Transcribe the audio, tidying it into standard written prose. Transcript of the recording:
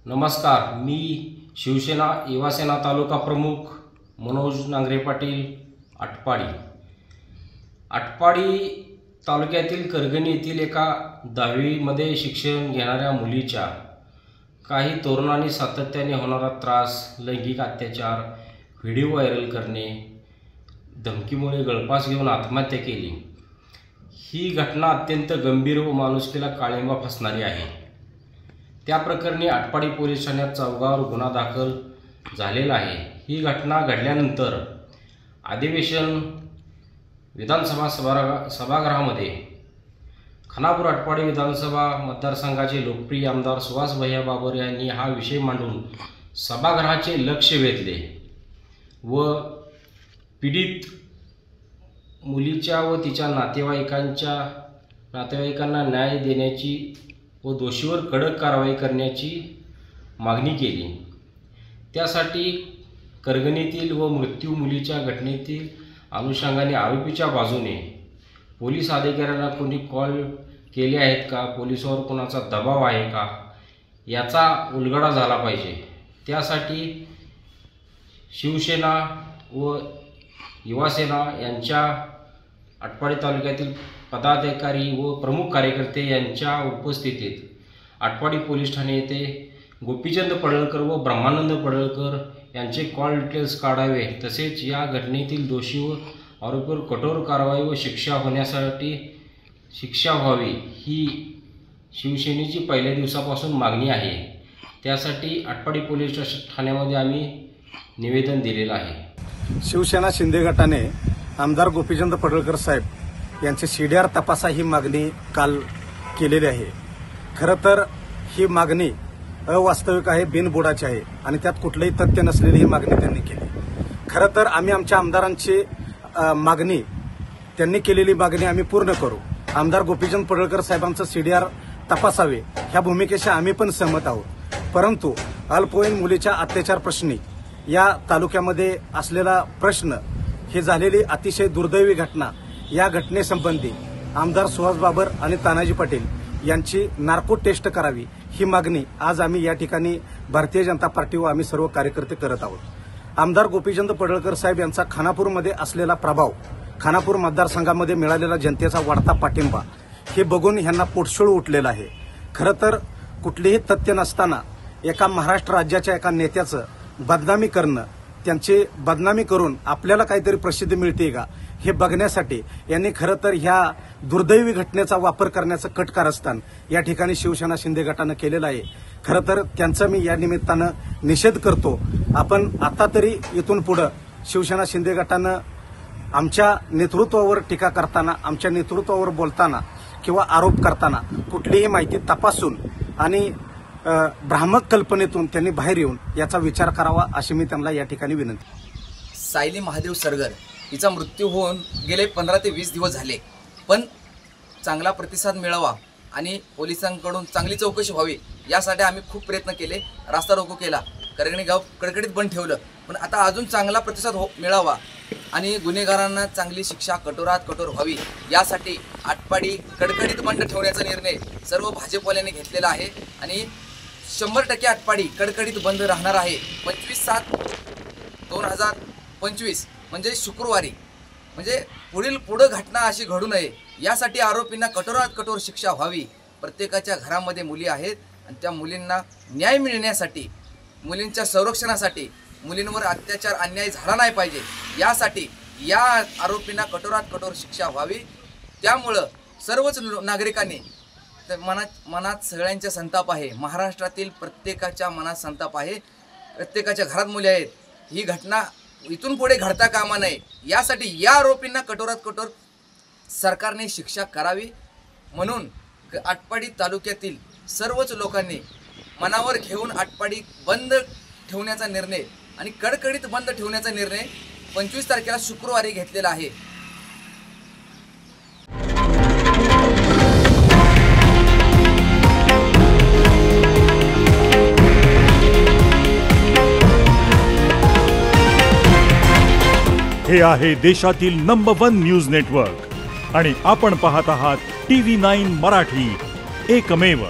नमस्कार, मी शिवसेना युवासेना तालुका प्रमुख मनोज नांगरे पाटील आटपाडी तालुक्यातील करगणी येथील एका 10वी मध्ये शिक्षण घेणाऱ्या मुलीच्या काही तरुणांनी सातत्याने होणारा त्रास, लैंगिक अत्याचार, व्हिडिओ व्हायरल करणे, धमकीमुळे गळफास घेऊन आत्महत्या केली। ही घटना अत्यंत गंभीर व माणुसकीला काळिंबा फासणारी आहे। त्या प्रकरणी आटपाडी पोलीस ठाण्यात चौघावर गुन्हा दाखल झालेला आहे। ही घटना घडल्यानंतर अधिवेशन विधानसभा सभागृहामध्ये खानापूर आटपाडी विधानसभा मतदारसंघाचे लोकप्रिय आमदार सुहास भैया बाबर यांनी हा विषय मांडून सभागृहाचे लक्ष वेधले व पीडित मुलीच्या व तिच्या नातेवाईकांना न्याय देण्याची व दोषीवर कडक कारवाई करण्याची मागणी केली। त्यासाठी करगणीतील व मृत्यू मुलीच्या घटनेतील अनुषंगाने आरोपीच्या बाजूने पोलीस अधिकाऱ्यांना कोणी कॉल केले आहेत का, पोलिसांवर कोणाचा दबाव आहे का, याचा उलगडा झाला पाहिजे। त्यासाठी शिवसेना व युवासेना यांच्या आटपाडी तालुक्यातील पदाधिकारी व प्रमुख कार्यकर्ते यांच्या उपस्थितीत आटपाडी पोलीस ठाणे येथे गोपीचंद पडळकर व ब्रह्मानंद पडळकर यांचे कॉल डिटेल्स काढावे, तसेच या घटनेतील दोषी व आरोपीवर कठोर कारवाई व शिक्षा व्हावी ही शिवसेनेची पहिल्या दिवसापासून मागणी आहे। त्यासाठी आटपाडी पोलीस ठाण्यामध्ये आम्ही निवेदन दिलेलं आहे। शिवसेना शिंदे गटाने आमदार गोपीचंद पडळकर साहेब यांचे सीडीआर तपासा ही मागणी काल केलेली आहे। खरं तर ही मागणी अवास्तविक आहे, बिनबुडाची आहे आणि त्यात कुठलेही तथ्य नसलेली ही मागणी त्यांनी केली। खरं तर आम्ही आमच्या आमदारांची मागणी, त्यांनी केलेली मागणी आम्ही पूर्ण करू। आमदार गोपीचंद पडळकर साहेबांचं सीडीआर तपासावे ह्या भूमिकेशी आम्ही पण सहमत आहोत, परंतु अल्पवयीन मुलीच्या अत्याचार प्रश्नी या तालुक्यामध्ये असलेला प्रश्न, ही झालेली अतिशय दुर्दैवी घटना, या घटनेसंबंधी आमदार सुहास बाबर आणि तानाजी पाटील यांची नार्को टेस्ट करावी ही मागणी आज आम्ही या ठिकाणी भारतीय जनता पार्टी व आम्ही सर्व कार्यकर्ते करत आहोत। आमदार गोपीचंद पडळकर साहेब यांचा खानापूरमध्ये असलेला प्रभाव, खानापूर मतदारसंघामध्ये मिळालेला जनतेचा वाढता पाठिंबा हे बघून यांना पोटशूळ उठलेला आहे। खरं तर कुठलेही तथ्य नसताना एका महाराष्ट्र राज्याच्या एका नेत्याचं बदनामी करणं, त्यांची बदनामी करून आपल्याला काहीतरी प्रसिद्धी मिळते का हे बघण्यासाठी यांनी खरं तर ह्या दुर्दैवी घटनेचा वापर करण्याचं कट कारस्थान या ठिकाणी शिवसेना शिंदे गटानं केलेलं आहे। खरं तर त्यांचा मी या निमित्तानं निषेध करतो। आपण आता तरी इथून पुढे शिवसेना शिंदे गटानं आमच्या नेतृत्वावर टीका करताना, आमच्या नेतृत्वावर बोलताना किंवा आरोप करताना कुठलीही माहिती तपासून आणि भ्रामक कल्पनेतून त्यांनी बाहेर येऊन याचा विचार करावा अशी मी त्यांना या ठिकाणी विनंती। सायली महादेव सरगर हिचा मृत्यू होऊन गेले 15 ते 20 दिवस झाले, पण चांगला प्रतिसाद मिळावा आणि पोलिसांकडून चांगली चौकशी व्हावी यासाठी आम्ही खूप प्रयत्न केले, रास्ता रोको केला, करगणी गाव कडकडीत बंद ठेवलं, पण आता अजून चांगला प्रतिसाद मिळावा आणि गुन्हेगारांना चांगली शिक्षा कठोरात कठोर व्हावी यासाठी आटपाडी कडकडीत बंद ठेवण्याचा निर्णय सर्व भाजपवाल्यांनी घेतलेला आहे आणि 100% आटपाडी कडकडीत बंद राहणार आहे। 25/7/2025 म्हणजे शुक्रवारी, म्हणजे पुढे घटना अशी घडू नये यासाठी आरोपींना कठोरात कठोर शिक्षा व्हावी। प्रत्येकाच्या घरामध्ये मुली आहेत आणि त्या मुलींना न्याय मिळण्यासाठी, मुलींच्या संरक्षणासाठी, मुलींवर अत्याचार अन्याय झाला नाही पाहिजे यासाठी या आरोपींना कठोरात कठोर शिक्षा व्हावी। त्यामुळं सर्वच नागरिकांनी मनात सगळ्यांचा संताप आहे, महाराष्ट्रातील प्रत्येकाच्या मनात संताप आहे, प्रत्येकाच्या घरात मुली आहेत। ही घटना इथून पुढे घडता कामा नये यासाठी या आरोपींना कठोरात कठोर सरकारने शिक्षा करावी, म्हणून आटपाडी तालुक्यातील सर्वच लोकांनी मनावर घेऊन आटपाडी बंद ठेवण्याचा निर्णय आणि कडकडीत बंद ठेवण्याचा निर्णय 25 तारखेला शुक्रवारी घेतलेला आहे। हे आहे देशातील नंबर 1 न्यूज नेटवर्क आणि आपण पाहत आहात TV9 मराठी, एकमेव।